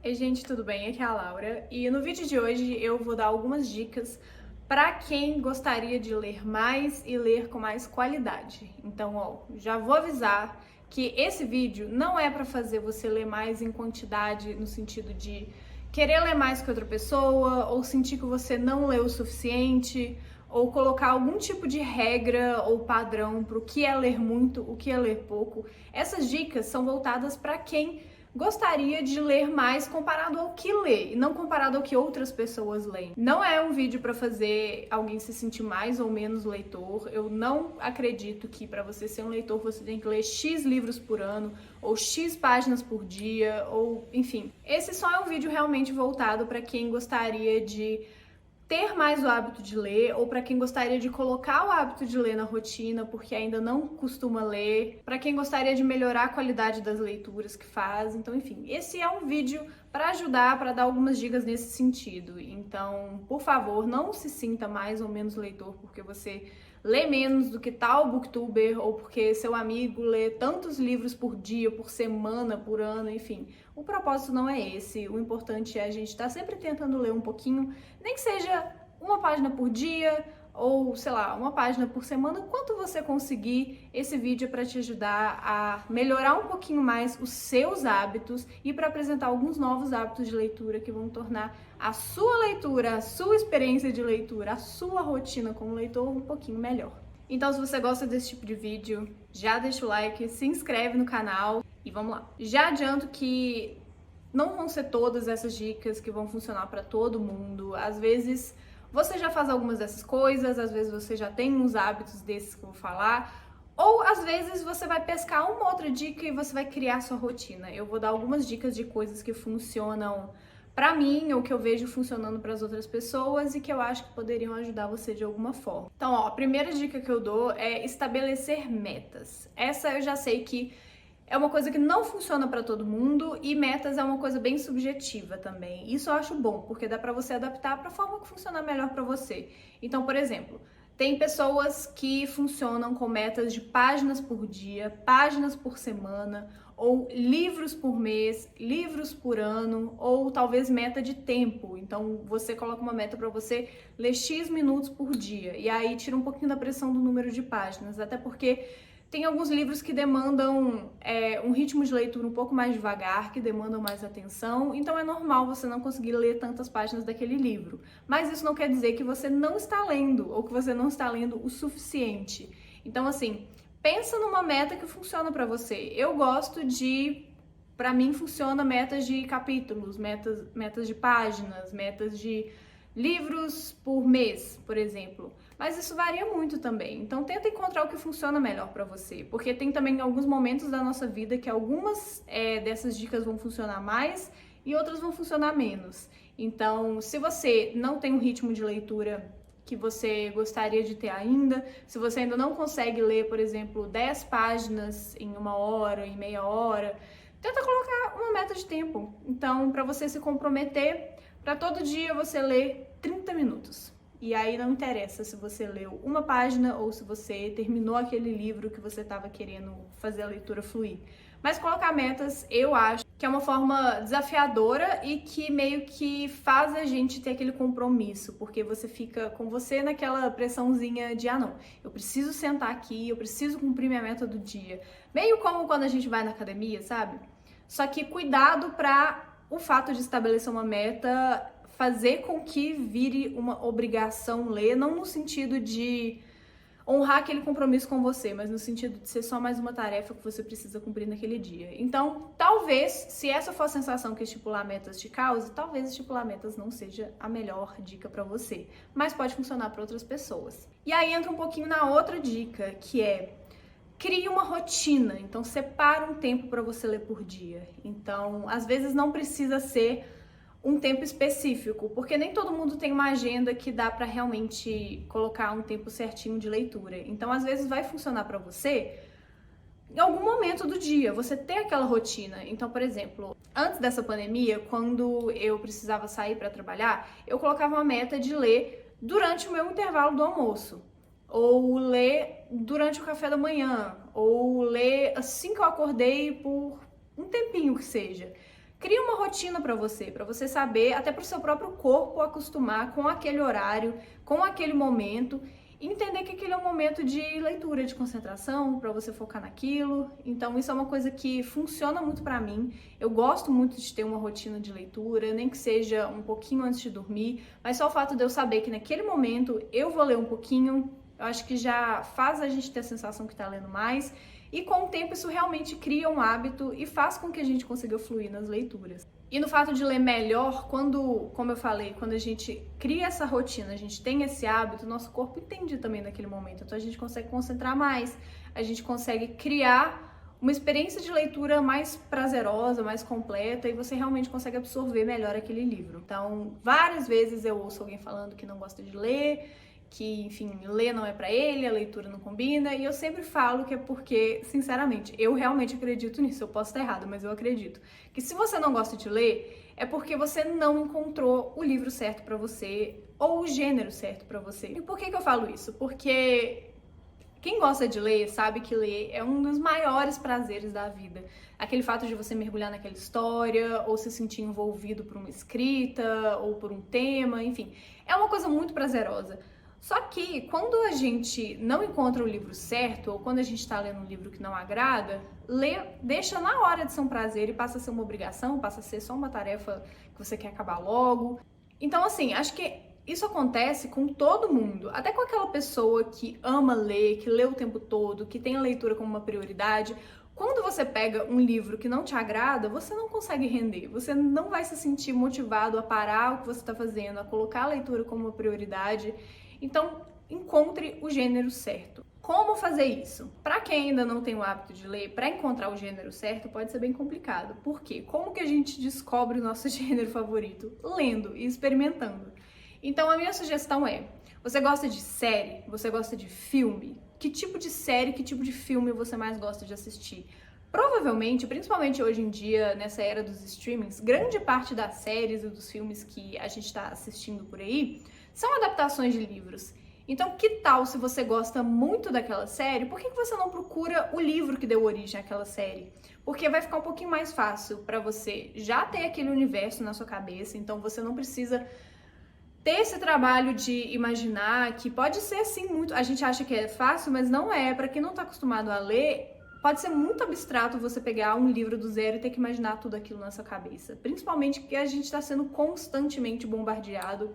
Ei, gente, tudo bem? Aqui é a Laura e no vídeo de hoje eu vou dar algumas dicas para quem gostaria de ler mais e ler com mais qualidade. Então, já vou avisar que esse vídeo não é para fazer você ler mais em quantidade, no sentido de querer ler mais que outra pessoa ou sentir que você não leu o suficiente ou colocar algum tipo de regra ou padrão para o que é ler muito, o que é ler pouco. Essas dicas são voltadas para quem gostaria de ler mais comparado ao que lê e não comparado ao que outras pessoas leem. Não é um vídeo para fazer alguém se sentir mais ou menos leitor. Eu não acredito que para você ser um leitor você tem que ler X livros por ano ou X páginas por dia ou enfim. Esse só é um vídeo realmente voltado para quem gostaria de ter mais o hábito de ler, ou para quem gostaria de colocar o hábito de ler na rotina, porque ainda não costuma ler, para quem gostaria de melhorar a qualidade das leituras que faz. Então, enfim, esse é um vídeo para ajudar, para dar algumas dicas nesse sentido. Então, por favor, não se sinta mais ou menos leitor porque você lê menos do que tal booktuber ou porque seu amigo lê tantos livros por dia, por semana, por ano, enfim. O propósito não é esse. O importante é a gente estar sempre tentando ler um pouquinho, nem que seja uma página por dia ou, sei lá, uma página por semana, quanto você conseguir. Esse vídeo é para te ajudar a melhorar um pouquinho mais os seus hábitos e para apresentar alguns novos hábitos de leitura que vão tornar a sua leitura, a sua experiência de leitura, a sua rotina como leitor um pouquinho melhor. Então, se você gosta desse tipo de vídeo, já deixa o like, se inscreve no canal e vamos lá. Já adianto que não vão ser todas essas dicas que vão funcionar para todo mundo. Às vezes você já faz algumas dessas coisas, às vezes você já tem uns hábitos desses que eu vou falar, ou às vezes você vai pescar uma outra dica e você vai criar sua rotina. Eu vou dar algumas dicas de coisas que funcionam pra mim ou que eu vejo funcionando para as outras pessoas e que eu acho que poderiam ajudar você de alguma forma. Então, a primeira dica que eu dou é estabelecer metas. Essa eu já sei que é uma coisa que não funciona para todo mundo e metas é uma coisa bem subjetiva também. Isso eu acho bom, porque dá para você adaptar para a forma que funcionar melhor para você. Então, por exemplo, tem pessoas que funcionam com metas de páginas por dia, páginas por semana, ou livros por mês, livros por ano, ou talvez meta de tempo. Então, você coloca uma meta para você ler X minutos por dia, e aí tira um pouquinho da pressão do número de páginas, até porque tem alguns livros que demandam um ritmo de leitura um pouco mais devagar, que demandam mais atenção, então é normal você não conseguir ler tantas páginas daquele livro. Mas isso não quer dizer que você não está lendo, ou que você não está lendo o suficiente. Então, assim, pensa numa meta que funciona para você. Eu gosto de... Para mim, funciona metas de capítulos, metas de páginas, metas de livros por mês, por exemplo. Mas isso varia muito também. Então tenta encontrar o que funciona melhor para você, porque tem também alguns momentos da nossa vida que algumas dessas dicas vão funcionar mais e outras vão funcionar menos. Então, se você não tem um ritmo de leitura que você gostaria de ter ainda, se você ainda não consegue ler, por exemplo, 10 páginas em uma hora, em meia hora, tenta colocar uma meta de tempo. Então, para você se comprometer, para todo dia você ler 30 minutos. E aí não interessa se você leu uma página ou se você terminou aquele livro que você estava querendo fazer a leitura fluir. Mas colocar metas, eu acho que é uma forma desafiadora e que meio que faz a gente ter aquele compromisso, porque você fica com você naquela pressãozinha de, não, eu preciso sentar aqui, eu preciso cumprir minha meta do dia. Meio como quando a gente vai na academia, sabe? Só que cuidado para o fato de estabelecer uma meta fazer com que vire uma obrigação ler, não no sentido de honrar aquele compromisso com você, mas no sentido de ser só mais uma tarefa que você precisa cumprir naquele dia. Então, talvez, se essa for a sensação que estipular metas te cause, talvez estipular metas não seja a melhor dica para você, mas pode funcionar para outras pessoas. E aí entra um pouquinho na outra dica, que é crie uma rotina. Então, separa um tempo para você ler por dia. Então, às vezes não precisa ser um tempo específico, porque nem todo mundo tem uma agenda que dá para realmente colocar um tempo certinho de leitura. Então, às vezes vai funcionar para você em algum momento do dia, você ter aquela rotina. Então, por exemplo, antes dessa pandemia, quando eu precisava sair para trabalhar, eu colocava uma meta de ler durante o meu intervalo do almoço, ou ler durante o café da manhã, ou ler assim que eu acordei por um tempinho que seja. Cria uma rotina para você saber, até para o seu próprio corpo acostumar com aquele horário, com aquele momento, e entender que aquele é um momento de leitura, de concentração, para você focar naquilo. Então isso é uma coisa que funciona muito para mim. Eu gosto muito de ter uma rotina de leitura, nem que seja um pouquinho antes de dormir, mas só o fato de eu saber que naquele momento eu vou ler um pouquinho, eu acho que já faz a gente ter a sensação que está lendo mais. E com o tempo isso realmente cria um hábito e faz com que a gente consiga fluir nas leituras. E no fato de ler melhor, como eu falei, quando a gente cria essa rotina, a gente tem esse hábito, nosso corpo entende também naquele momento. Então a gente consegue concentrar mais, a gente consegue criar uma experiência de leitura mais prazerosa, mais completa, e você realmente consegue absorver melhor aquele livro. Então, várias vezes eu ouço alguém falando que não gosta de ler, que, enfim, ler não é pra ele, a leitura não combina, e eu sempre falo que é porque, sinceramente, eu realmente acredito nisso. Eu posso estar errada, mas eu acredito que se você não gosta de ler, é porque você não encontrou o livro certo pra você ou o gênero certo pra você. E por que eu falo isso? Porque quem gosta de ler sabe que ler é um dos maiores prazeres da vida. Aquele fato de você mergulhar naquela história, ou se sentir envolvido por uma escrita, ou por um tema, enfim, é uma coisa muito prazerosa. Só que quando a gente não encontra o livro certo, ou quando a gente está lendo um livro que não agrada, ler deixa na hora de ser um prazer e passa a ser uma obrigação, passa a ser só uma tarefa que você quer acabar logo. Então, assim, acho que isso acontece com todo mundo, até com aquela pessoa que ama ler, que lê o tempo todo, que tem a leitura como uma prioridade. Quando você pega um livro que não te agrada, você não consegue render, você não vai se sentir motivado a parar o que você está fazendo, a colocar a leitura como uma prioridade. Então, encontre o gênero certo. Como fazer isso? Para quem ainda não tem o hábito de ler, para encontrar o gênero certo pode ser bem complicado. Por quê? Como que a gente descobre o nosso gênero favorito? Lendo e experimentando. Então, a minha sugestão é: você gosta de série? Você gosta de filme? Que tipo de série, que tipo de filme você mais gosta de assistir? Provavelmente, principalmente hoje em dia, nessa era dos streamings, grande parte das séries e dos filmes que a gente está assistindo por aí são adaptações de livros. Então, que tal se você gosta muito daquela série, por que você não procura o livro que deu origem àquela série? Porque vai ficar um pouquinho mais fácil para você já ter aquele universo na sua cabeça, então você não precisa ter esse trabalho de imaginar, que pode ser assim muito, a gente acha que é fácil, mas não é. Para quem não está acostumado a ler, pode ser muito abstrato você pegar um livro do zero e ter que imaginar tudo aquilo na sua cabeça. Principalmente porque a gente está sendo constantemente bombardeado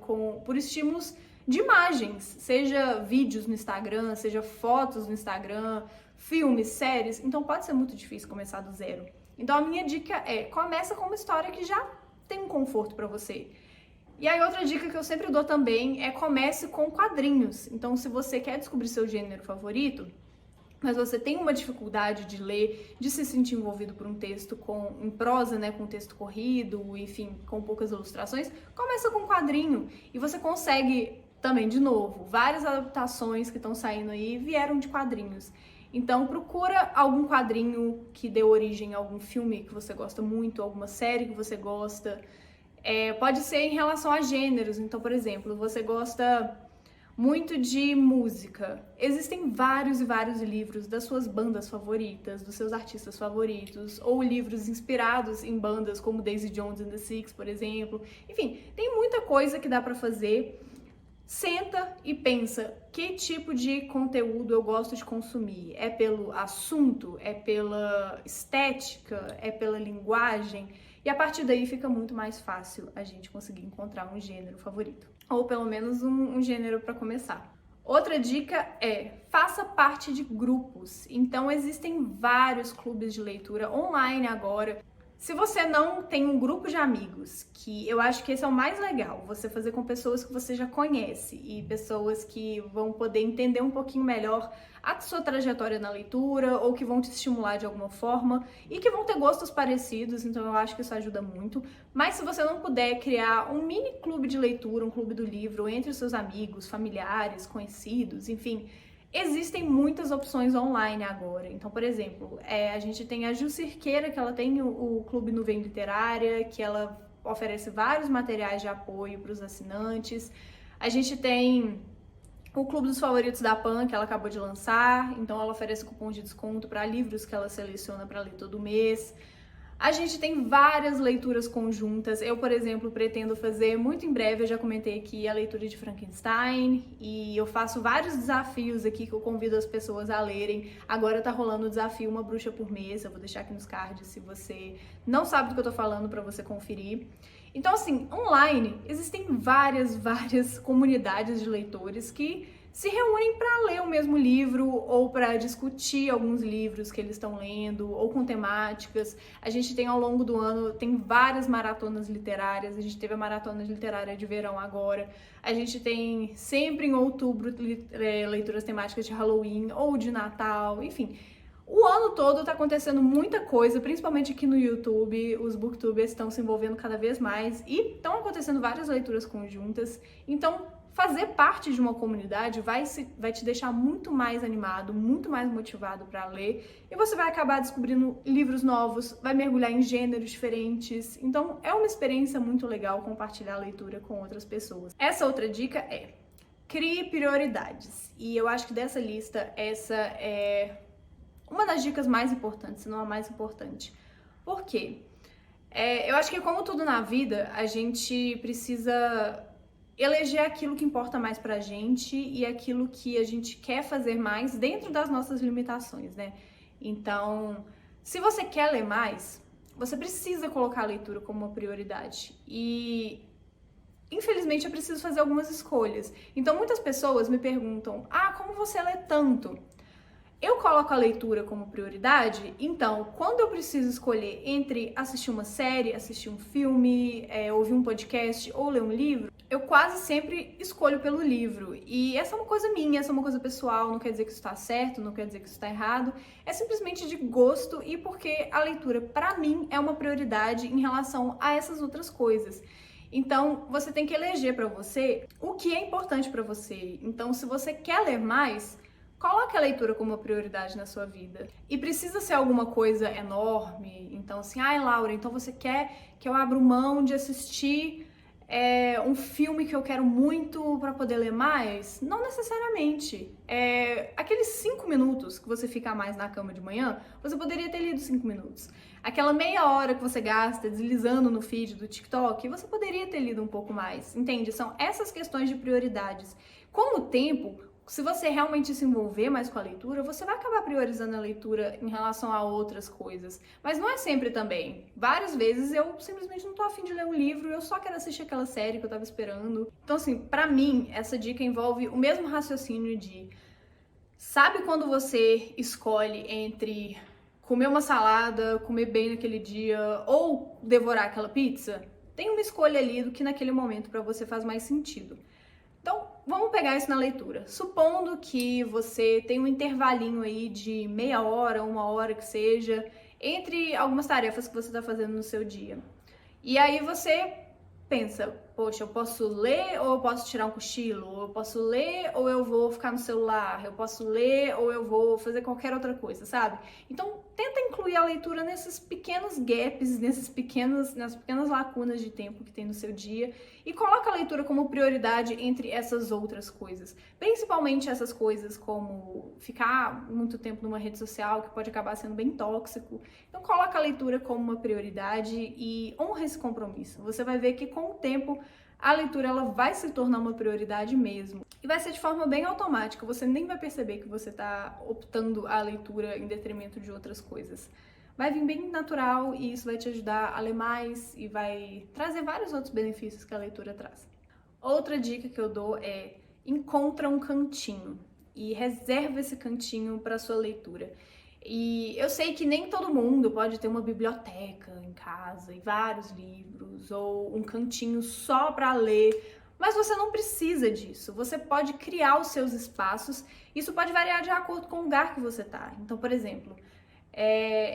por estímulos de imagens, seja vídeos no Instagram, seja fotos no Instagram, filmes, séries. Então pode ser muito difícil começar do zero. Então a minha dica é: começa com uma história que já tem um conforto para você. E aí outra dica que eu sempre dou também é: comece com quadrinhos. Então se você quer descobrir seu gênero favorito, mas você tem uma dificuldade de ler, de se sentir envolvido por um texto em prosa, né, com texto corrido, enfim, com poucas ilustrações, começa com um quadrinho e você consegue também, de novo, várias adaptações que estão saindo aí vieram de quadrinhos. Então procura algum quadrinho que deu origem a algum filme que você gosta muito, alguma série que você gosta. Pode ser em relação a gêneros. Então, por exemplo, você gosta muito de música. Existem vários e vários livros das suas bandas favoritas, dos seus artistas favoritos, ou livros inspirados em bandas como Daisy Jones and the Six, por exemplo. Enfim, tem muita coisa que dá pra fazer. Senta e pensa: que tipo de conteúdo eu gosto de consumir? É pelo assunto? É pela estética? É pela linguagem? E a partir daí fica muito mais fácil a gente conseguir encontrar um gênero favorito. Ou pelo menos um gênero para começar. Outra dica é: faça parte de grupos. Então existem vários clubes de leitura online agora. Se você não tem um grupo de amigos, que eu acho que esse é o mais legal, você fazer com pessoas que você já conhece e pessoas que vão poder entender um pouquinho melhor a sua trajetória na leitura ou que vão te estimular de alguma forma e que vão ter gostos parecidos, então eu acho que isso ajuda muito. Mas se você não puder criar um mini clube de leitura, um clube do livro entre os seus amigos, familiares, conhecidos, enfim, existem muitas opções online agora. Então, por exemplo, a gente tem a Ju Cirqueira, que ela tem o Clube Nuvem Literária, que ela oferece vários materiais de apoio para os assinantes. A gente tem o Clube dos Favoritos da Pan, que ela acabou de lançar, então ela oferece cupom de desconto para livros que ela seleciona para ler todo mês. A gente tem várias leituras conjuntas. Eu, por exemplo, pretendo fazer muito em breve, eu já comentei aqui, a leitura de Frankenstein, e eu faço vários desafios aqui que eu convido as pessoas a lerem. Agora tá rolando o desafio Uma Bruxa por Mês, eu vou deixar aqui nos cards se você não sabe do que eu tô falando para você conferir. Então, assim, online existem várias comunidades de leitores que se reúnem para ler o mesmo livro ou para discutir alguns livros que eles estão lendo ou com temáticas. A gente tem ao longo do ano, tem várias maratonas literárias, a gente teve a maratona literária de verão agora, a gente tem sempre em outubro leituras temáticas de Halloween ou de Natal, enfim. O ano todo tá acontecendo muita coisa, principalmente aqui no YouTube, os booktubers estão se envolvendo cada vez mais e estão acontecendo várias leituras conjuntas, então fazer parte de uma comunidade vai te deixar muito mais animado, muito mais motivado para ler e você vai acabar descobrindo livros novos, vai mergulhar em gêneros diferentes, então é uma experiência muito legal compartilhar a leitura com outras pessoas. Essa outra dica é: crie prioridades, e eu acho que dessa lista essa é uma das dicas mais importantes, se não a mais importante. Por quê? Eu acho que como tudo na vida, a gente precisa eleger aquilo que importa mais pra gente e aquilo que a gente quer fazer mais dentro das nossas limitações, né? Então, se você quer ler mais, você precisa colocar a leitura como uma prioridade. E infelizmente eu preciso fazer algumas escolhas. Então, muitas pessoas me perguntam: como você lê tanto? Eu coloco a leitura como prioridade, então, quando eu preciso escolher entre assistir uma série, assistir um filme, ouvir um podcast ou ler um livro, eu quase sempre escolho pelo livro. E essa é uma coisa minha, essa é uma coisa pessoal, não quer dizer que isso está certo, não quer dizer que isso está errado, é simplesmente de gosto e porque a leitura, para mim, é uma prioridade em relação a essas outras coisas. Então, você tem que eleger para você o que é importante para você. Então, se você quer ler mais, coloque a leitura como uma prioridade na sua vida. E precisa ser alguma coisa enorme. Então, assim, Laura, então você quer que eu abra mão de assistir um filme que eu quero muito para poder ler mais? Não necessariamente. Aqueles 5 minutos que você fica a mais na cama de manhã, você poderia ter lido 5 minutos. Aquela meia hora que você gasta deslizando no feed do TikTok, você poderia ter lido um pouco mais. Entende? São essas questões de prioridades. Com o tempo, se você realmente se envolver mais com a leitura, você vai acabar priorizando a leitura em relação a outras coisas. Mas não é sempre também. Várias vezes eu simplesmente não tô afim de ler um livro, eu só quero assistir aquela série que eu tava esperando. Então, assim, pra mim, essa dica envolve o mesmo raciocínio de... Sabe quando você escolhe entre comer uma salada, comer bem naquele dia ou devorar aquela pizza? Tem uma escolha ali do que naquele momento pra você faz mais sentido. Então, vamos pegar isso na leitura. Supondo que você tem um intervalinho aí de meia hora, 1 hora que seja, entre algumas tarefas que você está fazendo no seu dia. E aí você pensa: poxa, eu posso ler ou eu posso tirar um cochilo? Ou eu posso ler ou eu vou ficar no celular? Eu posso ler ou eu vou fazer qualquer outra coisa, sabe? Então, tenta incluir a leitura nesses pequenos gaps, nas pequenas lacunas de tempo que tem no seu dia e coloca a leitura como prioridade entre essas outras coisas. Principalmente essas coisas como ficar muito tempo numa rede social, que pode acabar sendo bem tóxico. Então, coloca a leitura como uma prioridade e honra esse compromisso. Você vai ver que com o tempo a leitura ela vai se tornar uma prioridade mesmo. E vai ser de forma bem automática, você nem vai perceber que você está optando a leitura em detrimento de outras coisas. Vai vir bem natural e isso vai te ajudar a ler mais e vai trazer vários outros benefícios que a leitura traz. Outra dica que eu dou é: encontra um cantinho e reserva esse cantinho para sua leitura. E eu sei que nem todo mundo pode ter uma biblioteca em casa e vários livros ou um cantinho só para ler, mas você não precisa disso. Você pode criar os seus espaços. Isso pode variar de acordo com o lugar que você tá. Então, por exemplo,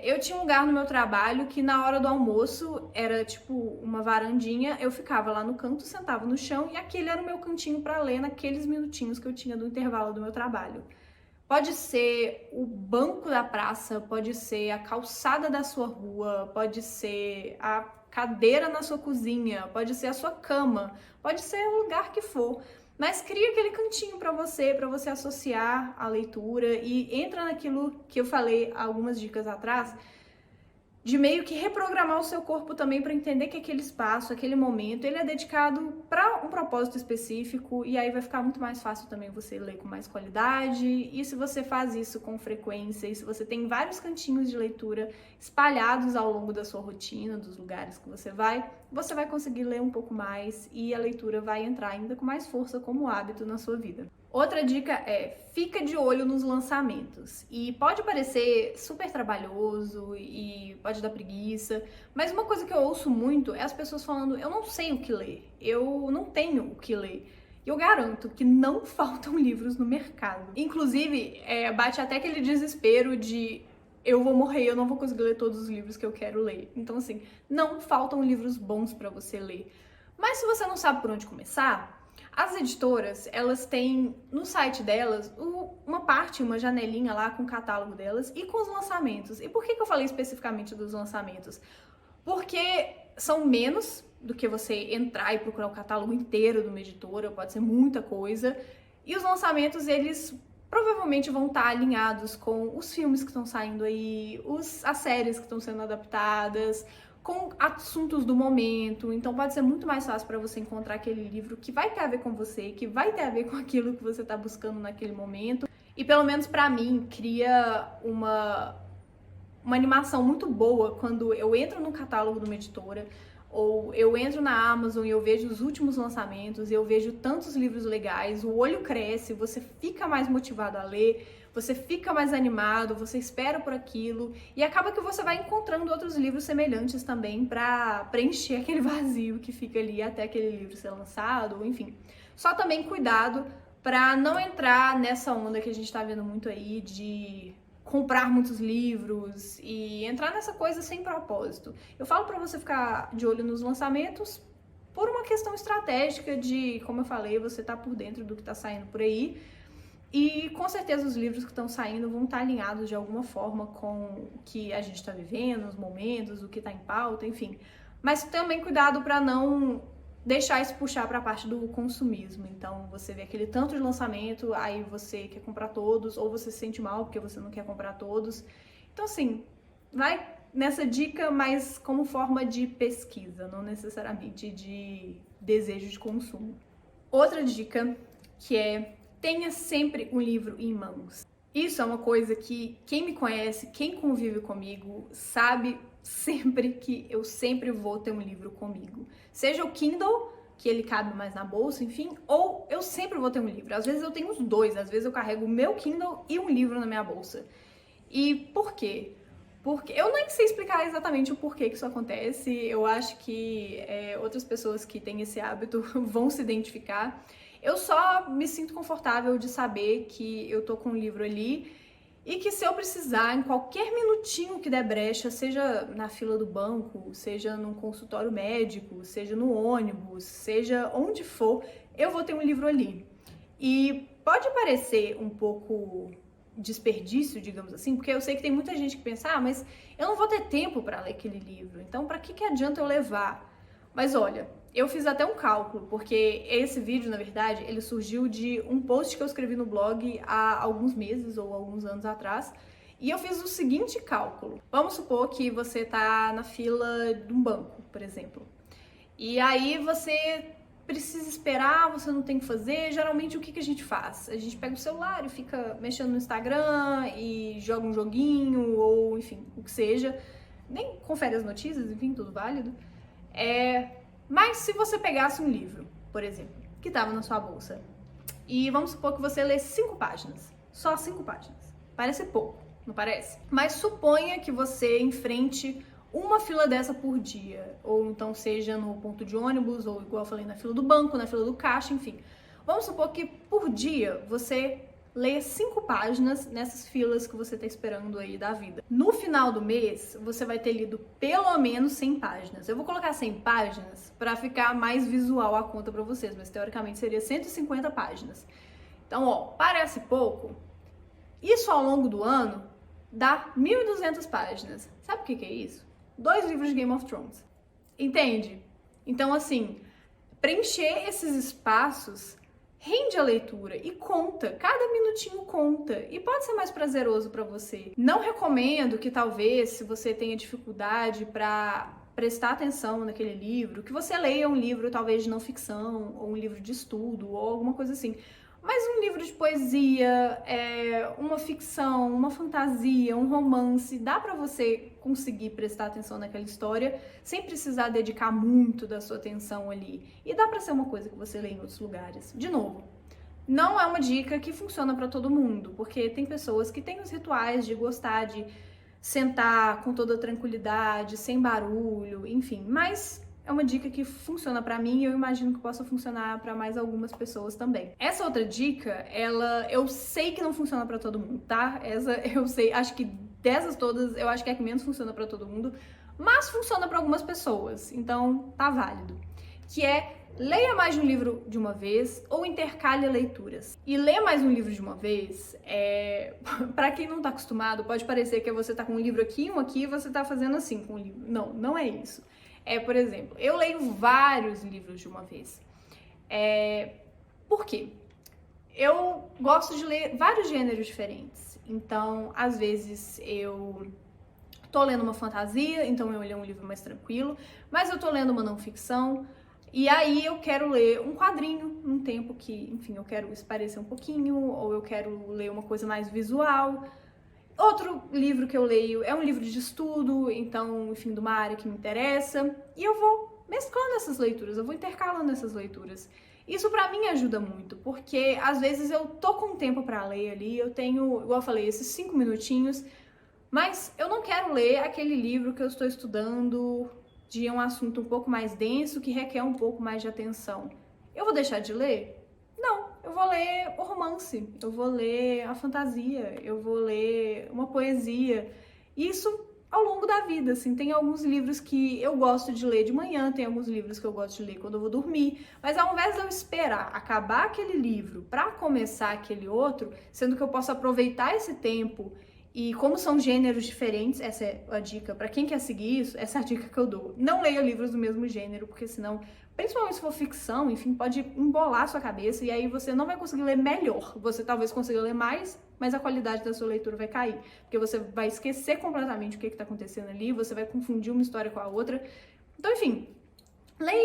eu tinha um lugar no meu trabalho que na hora do almoço era tipo uma varandinha, eu ficava lá no canto, sentava no chão e aquele era o meu cantinho para ler naqueles minutinhos que eu tinha do intervalo do meu trabalho. Pode ser o banco da praça, pode ser a calçada da sua rua, pode ser a cadeira na sua cozinha, pode ser a sua cama, pode ser o lugar que for. Mas cria aquele cantinho para você associar a leitura e entra naquilo que eu falei algumas dicas atrás, de meio que reprogramar o seu corpo também para entender que aquele espaço, aquele momento, ele é dedicado para um propósito específico e aí vai ficar muito mais fácil também você ler com mais qualidade. E se você faz isso com frequência, e se você tem vários cantinhos de leitura espalhados ao longo da sua rotina, dos lugares que você vai conseguir ler um pouco mais e a leitura vai entrar ainda com mais força como hábito na sua vida. Outra dica é, fica de olho nos lançamentos. E pode parecer super trabalhoso e pode dar preguiça, mas uma coisa que eu ouço muito é as pessoas falando, eu não sei o que ler, eu não tenho o que ler. E eu garanto que não faltam livros no mercado. Inclusive, bate até aquele desespero de eu vou morrer, eu não vou conseguir ler todos os livros que eu quero ler. Então, assim, não faltam livros bons para você ler. Mas se você não sabe por onde começar, as editoras, elas têm no site delas uma janelinha lá com o catálogo delas e com os lançamentos. E por que eu falei especificamente dos lançamentos? Porque são menos do que você entrar e procurar o catálogo inteiro de uma editora, pode ser muita coisa. E os lançamentos, eles provavelmente vão estar alinhados com os filmes que estão saindo aí, as séries que estão sendo adaptadas, com assuntos do momento, então pode ser muito mais fácil para você encontrar aquele livro que vai ter a ver com você, que vai ter a ver com aquilo que você está buscando naquele momento. E pelo menos para mim, cria uma animação muito boa quando eu entro no catálogo de uma editora, ou eu entro na Amazon e eu vejo os últimos lançamentos, eu vejo tantos livros legais, o olho cresce, você fica mais motivado a ler, você fica mais animado, você espera por aquilo e acaba que você vai encontrando outros livros semelhantes também para preencher aquele vazio que fica ali até aquele livro ser lançado, enfim. Só também cuidado para não entrar nessa onda que a gente tá vendo muito aí de comprar muitos livros e entrar nessa coisa sem propósito. Eu falo para você ficar de olho nos lançamentos por uma questão estratégica de, como eu falei, você tá por dentro do que tá saindo por aí. E com certeza os livros que estão saindo vão estar alinhados de alguma forma com o que a gente está vivendo, os momentos, o que está em pauta, enfim. Mas também cuidado para não deixar isso puxar para a parte do consumismo. Então você vê aquele tanto de lançamento, aí você quer comprar todos, ou você se sente mal porque você não quer comprar todos. Então assim, vai nessa dica, mas como forma de pesquisa, não necessariamente de desejo de consumo. Outra dica que é: tenha sempre um livro em mãos. Isso é uma coisa que quem me conhece, quem convive comigo, sabe sempre que eu sempre vou ter um livro comigo. Seja o Kindle, que ele cabe mais na bolsa, enfim, ou eu sempre vou ter um livro. Às vezes eu tenho os dois, às vezes eu carrego o meu Kindle e um livro na minha bolsa. E por quê? Porque eu nem sei explicar exatamente o porquê que isso acontece. Eu acho que outras pessoas que têm esse hábito vão se identificar. Eu só me sinto confortável de saber que eu tô com um livro ali e que se eu precisar, em qualquer minutinho que der brecha, seja na fila do banco, seja num consultório médico, seja no ônibus, seja onde for, eu vou ter um livro ali. E pode parecer um pouco desperdício, digamos assim, porque eu sei que tem muita gente que pensa, mas eu não vou ter tempo para ler aquele livro, então para que adianta eu levar? Mas olha, eu fiz até um cálculo, porque esse vídeo, na verdade, ele surgiu de um post que eu escrevi no blog há alguns meses ou alguns anos atrás, e eu fiz o seguinte cálculo. Vamos supor que você tá na fila de um banco, por exemplo, e aí você precisa esperar, você não tem o que fazer. Geralmente o que a gente faz? A gente pega o celular e fica mexendo no Instagram e joga um joguinho, ou enfim, o que seja, nem confere as notícias, enfim, tudo válido. Mas se você pegasse um livro, por exemplo, que estava na sua bolsa, e vamos supor que você lê 5 páginas, só 5 páginas, parece pouco, não parece? Mas suponha que você enfrente uma fila dessa por dia, ou então seja no ponto de ônibus, ou igual eu falei, na fila do banco, na fila do caixa, enfim. Vamos supor que por dia você leia 5 páginas nessas filas que você está esperando aí da vida. No final do mês, você vai ter lido pelo menos 100 páginas. Eu vou colocar 100 páginas para ficar mais visual a conta para vocês, mas teoricamente seria 150 páginas. Então, ó, parece pouco. Isso ao longo do ano dá 1.200 páginas. Sabe o que é isso? 2 livros de Game of Thrones. Entende? Então, assim, preencher esses espaços rende a leitura e conta, cada minutinho conta e pode ser mais prazeroso para você. Não recomendo que talvez, se você tenha dificuldade para prestar atenção naquele livro, que você leia um livro talvez de não ficção, ou um livro de estudo, ou alguma coisa assim. Mas um livro de poesia, uma ficção, uma fantasia, um romance, dá pra você conseguir prestar atenção naquela história sem precisar dedicar muito da sua atenção ali. E dá pra ser uma coisa que você lê em outros lugares. De novo, não é uma dica que funciona pra todo mundo, porque tem pessoas que têm os rituais de gostar de sentar com toda tranquilidade, sem barulho, enfim, mas é uma dica que funciona pra mim e eu imagino que possa funcionar pra mais algumas pessoas também. Essa outra dica, eu sei que não funciona pra todo mundo, tá? Essa eu sei, acho que dessas todas, eu acho que é a que menos funciona pra todo mundo, mas funciona pra algumas pessoas, então tá válido. Que é leia mais de um livro de uma vez ou intercale leituras. E ler mais um livro de uma vez, para quem não tá acostumado, pode parecer que você tá com um livro aqui, um aqui, e você tá fazendo assim com o livro. Não, não é isso. Por exemplo, eu leio vários livros de uma vez. Por quê? Eu gosto de ler vários gêneros diferentes. Então, às vezes, eu tô lendo uma fantasia, então eu leio um livro mais tranquilo, mas eu tô lendo uma não ficção, e aí eu quero ler um quadrinho num tempo que, enfim, eu quero esparecer um pouquinho, ou eu quero ler uma coisa mais visual. Outro livro que eu leio é um livro de estudo, então, enfim, de uma área que me interessa, e eu vou mesclando essas leituras, eu vou intercalando essas leituras. Isso pra mim ajuda muito, porque às vezes eu tô com tempo pra ler ali, eu tenho, igual eu falei, esses 5 minutinhos, mas eu não quero ler aquele livro que eu estou estudando de um assunto um pouco mais denso, que requer um pouco mais de atenção. Eu vou deixar de ler? Não, eu vou ler o romance, eu vou ler a fantasia, eu vou ler uma poesia. Isso ao longo da vida, assim, tem alguns livros que eu gosto de ler de manhã, tem alguns livros que eu gosto de ler quando eu vou dormir, mas ao invés de eu esperar acabar aquele livro para começar aquele outro, sendo que eu posso aproveitar esse tempo. E como são gêneros diferentes, essa é a dica, para quem quer seguir isso, essa é a dica que eu dou. Não leia livros do mesmo gênero, porque senão, principalmente se for ficção, enfim, pode embolar a sua cabeça e aí você não vai conseguir ler melhor. Você talvez consiga ler mais, mas a qualidade da sua leitura vai cair, porque você vai esquecer completamente o que está acontecendo ali, você vai confundir uma história com a outra. Então, enfim,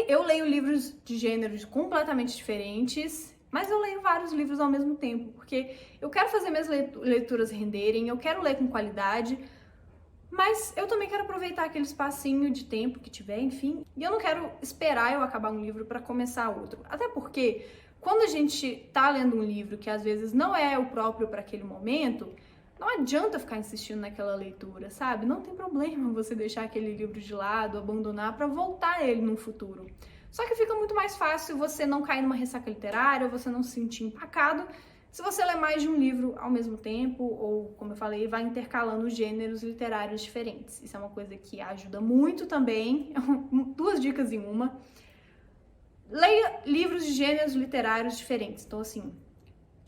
eu leio livros de gêneros completamente diferentes, mas eu leio vários livros ao mesmo tempo, porque eu quero fazer minhas leituras renderem, eu quero ler com qualidade, mas eu também quero aproveitar aquele espacinho de tempo que tiver, enfim, e eu não quero esperar eu acabar um livro para começar outro. Até porque, quando a gente tá lendo um livro que às vezes não é o próprio para aquele momento, não adianta ficar insistindo naquela leitura, sabe? Não tem problema você deixar aquele livro de lado, abandonar para voltar a ele no futuro. Só que fica muito mais fácil você não cair numa ressaca literária, você não se sentir empacado, se você lê mais de um livro ao mesmo tempo, ou, como eu falei, vai intercalando gêneros literários diferentes. Isso é uma coisa que ajuda muito também, 2 dicas em uma. Leia livros de gêneros literários diferentes. Então, assim,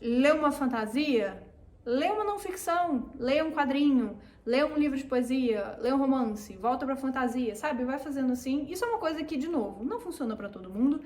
lê uma fantasia, lê uma não ficção, lê um quadrinho, lê um livro de poesia, lê um romance, volta pra fantasia, sabe? Vai fazendo assim. Isso é uma coisa que, de novo, não funciona pra todo mundo,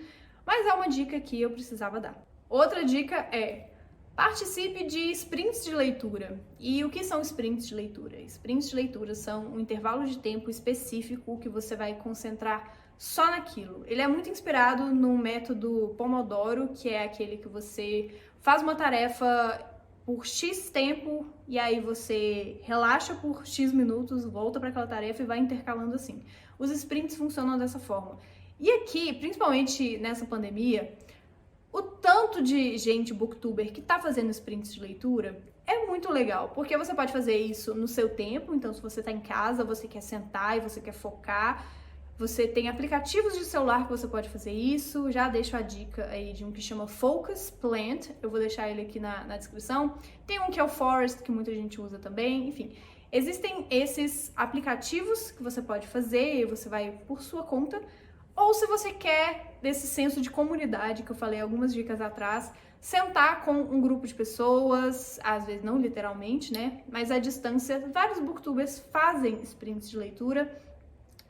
mas é uma dica que eu precisava dar. Outra dica é: participe de sprints de leitura. E o que são sprints de leitura? Sprints de leitura são um intervalo de tempo específico que você vai concentrar só naquilo. Ele é muito inspirado no método Pomodoro, que é aquele que você faz uma tarefa por X tempo e aí você relaxa por X minutos, volta para aquela tarefa e vai intercalando assim. Os sprints funcionam dessa forma. E aqui, principalmente nessa pandemia, o tanto de gente booktuber que tá fazendo sprints de leitura é muito legal, porque você pode fazer isso no seu tempo. Então, se você tá em casa, você quer sentar e você quer focar, você tem aplicativos de celular que você pode fazer isso. Já deixo a dica aí de um que chama Focus Plant, eu vou deixar ele aqui na descrição. Tem um que é o Forest, que muita gente usa também, enfim. Existem esses aplicativos que você pode fazer e você vai por sua conta. Ou se você quer desse senso de comunidade, que eu falei algumas dicas atrás, sentar com um grupo de pessoas, às vezes não literalmente, né? Mas à distância, vários booktubers fazem sprints de leitura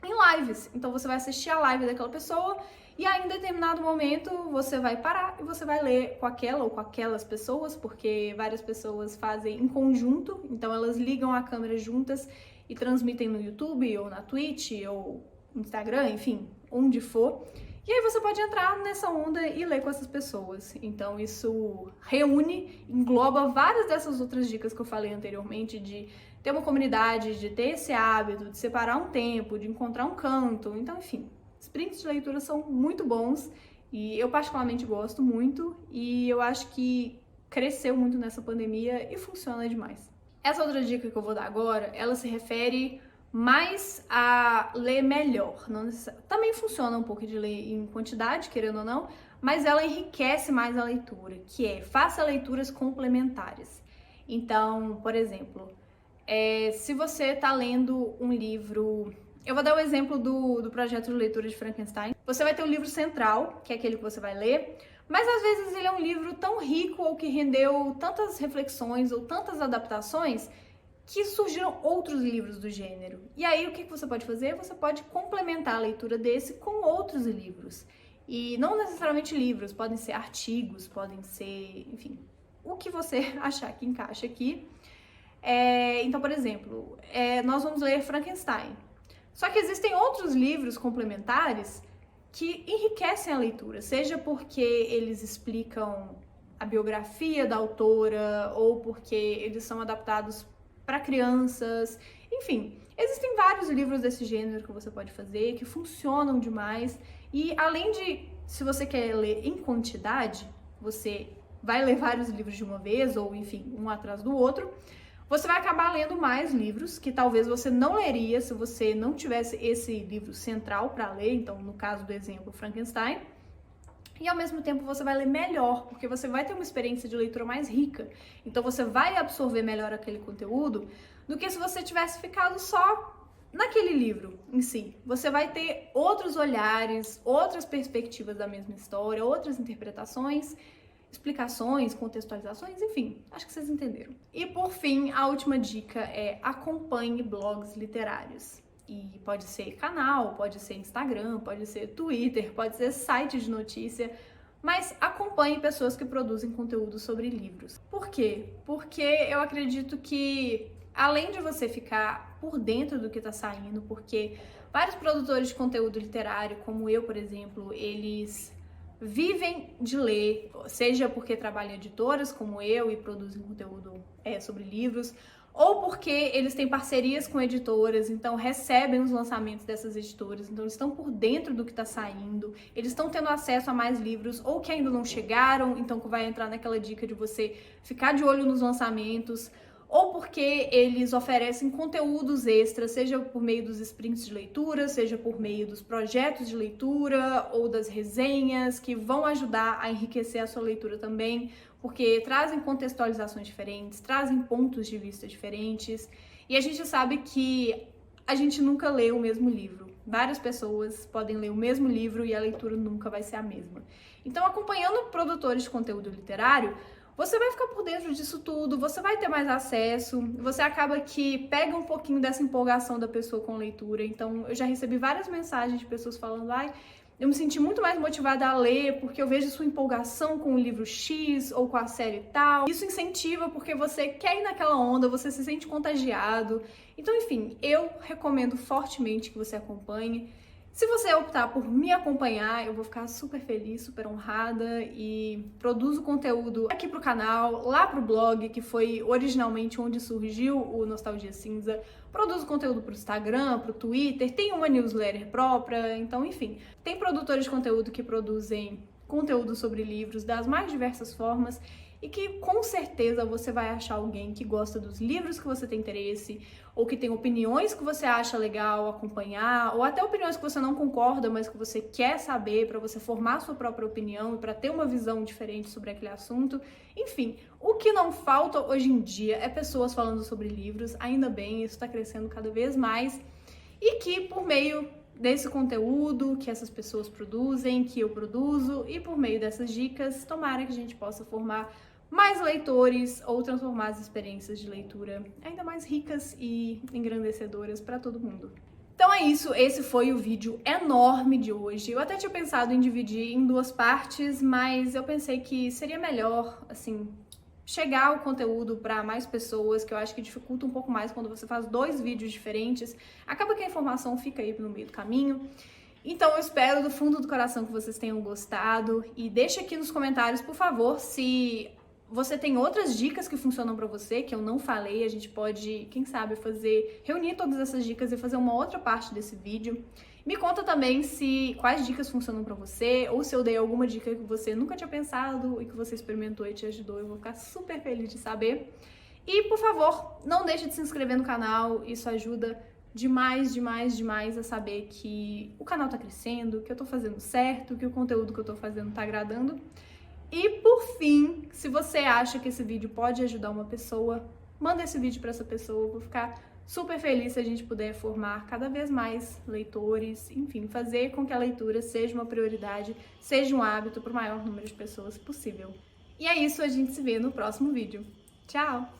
em lives. Então você vai assistir a live daquela pessoa E aí, em determinado momento, você vai parar e você vai ler com aquela ou com aquelas pessoas, porque várias pessoas fazem em conjunto, então elas ligam a câmera juntas e transmitem no YouTube ou na Twitch ou no Instagram, enfim, onde for. E aí você pode entrar nessa onda e ler com essas pessoas. Então isso reúne, engloba várias dessas outras dicas que eu falei anteriormente de ter uma comunidade, de ter esse hábito, de separar um tempo, de encontrar um canto. Então, enfim, sprints de leitura são muito bons e eu particularmente gosto muito e eu acho que cresceu muito nessa pandemia e funciona demais. Essa outra dica que eu vou dar agora, ela se refere mais a ler melhor. Não também funciona um pouco de ler em quantidade, querendo ou não, mas ela enriquece mais a leitura, que é faça leituras complementares. Então, por exemplo, se você está lendo um livro... Eu vou dar o exemplo do projeto de leitura de Frankenstein. Você vai ter o livro central, que é aquele que você vai ler, mas às vezes ele é um livro tão rico ou que rendeu tantas reflexões ou tantas adaptações que surgiram outros livros do gênero. E aí o que você pode fazer? Você pode complementar a leitura desse com outros livros. E não necessariamente livros, podem ser artigos, podem ser, enfim, o que você achar que encaixa aqui. Então, por exemplo, nós vamos ler Frankenstein. Só que existem outros livros complementares que enriquecem a leitura, seja porque eles explicam a biografia da autora ou porque eles são adaptados para crianças, enfim, existem vários livros desse gênero que você pode fazer, que funcionam demais, e além de, se você quer ler em quantidade, você vai ler vários livros de uma vez, ou enfim, um atrás do outro, você vai acabar lendo mais livros que talvez você não leria se você não tivesse esse livro central para ler, então no caso do exemplo Frankenstein, e ao mesmo tempo você vai ler melhor, porque você vai ter uma experiência de leitura mais rica, então você vai absorver melhor aquele conteúdo do que se você tivesse ficado só naquele livro em si. Você vai ter outros olhares, outras perspectivas da mesma história, outras interpretações, explicações, contextualizações, enfim, acho que vocês entenderam. E por fim, a última dica é acompanhe blogs literários. E pode ser canal, pode ser Instagram, pode ser Twitter, pode ser site de notícia, mas acompanhe pessoas que produzem conteúdo sobre livros. Por quê? Porque eu acredito que, além de você ficar por dentro do que está saindo, porque vários produtores de conteúdo literário, como eu, por exemplo, eles vivem de ler, seja porque trabalham em editoras como eu e produzem conteúdo sobre livros, ou porque eles têm parcerias com editoras, então recebem os lançamentos dessas editoras, então eles estão por dentro do que está saindo, eles estão tendo acesso a mais livros, ou que ainda não chegaram, então vai entrar naquela dica de você ficar de olho nos lançamentos, ou porque eles oferecem conteúdos extras, seja por meio dos sprints de leitura, seja por meio dos projetos de leitura ou das resenhas, que vão ajudar a enriquecer a sua leitura também, porque trazem contextualizações diferentes, trazem pontos de vista diferentes, e a gente sabe que a gente nunca lê o mesmo livro. Várias pessoas podem ler o mesmo livro e a leitura nunca vai ser a mesma. Então, acompanhando produtores de conteúdo literário, você vai ficar por dentro disso tudo, você vai ter mais acesso, você acaba que pega um pouquinho dessa empolgação da pessoa com leitura. Então, eu já recebi várias mensagens de pessoas falando, eu me senti muito mais motivada a ler porque eu vejo sua empolgação com o livro X ou com a série tal. Isso incentiva porque você quer ir naquela onda, você se sente contagiado. Então, enfim, eu recomendo fortemente que você acompanhe. Se você optar por me acompanhar, eu vou ficar super feliz, super honrada e produzo conteúdo aqui pro canal, lá pro blog, que foi originalmente onde surgiu o Nostalgia Cinza. Produzo conteúdo pro Instagram, pro Twitter, tem uma newsletter própria, então enfim. Tem produtores de conteúdo que produzem conteúdo sobre livros das mais diversas formas e que com certeza você vai achar alguém que gosta dos livros que você tem interesse, ou que tem opiniões que você acha legal acompanhar, ou até opiniões que você não concorda, mas que você quer saber para você formar sua própria opinião e para ter uma visão diferente sobre aquele assunto. Enfim, o que não falta hoje em dia é pessoas falando sobre livros, ainda bem, isso está crescendo cada vez mais, e que por meio desse conteúdo que essas pessoas produzem, que eu produzo, e por meio dessas dicas, tomara que a gente possa formar mais leitores ou transformar as experiências de leitura ainda mais ricas e engrandecedoras para todo mundo. Então é isso, esse foi o vídeo enorme de hoje. Eu até tinha pensado em dividir em 2 partes, mas eu pensei que seria melhor, assim, chegar o conteúdo para mais pessoas, que eu acho que dificulta um pouco mais quando você faz 2 vídeos diferentes. Acaba que a informação fica aí no meio do caminho. Então eu espero do fundo do coração que vocês tenham gostado e deixa aqui nos comentários, por favor, se você tem outras dicas que funcionam pra você, que eu não falei. A gente pode, quem sabe, reunir todas essas dicas e fazer uma outra parte desse vídeo. Me conta também quais dicas funcionam pra você, ou se eu dei alguma dica que você nunca tinha pensado e que você experimentou e te ajudou. Eu vou ficar super feliz de saber. E, por favor, não deixe de se inscrever no canal, isso ajuda demais, demais, demais a saber que o canal tá crescendo, que eu tô fazendo certo, que o conteúdo que eu tô fazendo tá agradando. E por fim, se você acha que esse vídeo pode ajudar uma pessoa, manda esse vídeo para essa pessoa. Eu vou ficar super feliz se a gente puder formar cada vez mais leitores, enfim, fazer com que a leitura seja uma prioridade, seja um hábito para o maior número de pessoas possível. E é isso, a gente se vê no próximo vídeo. Tchau!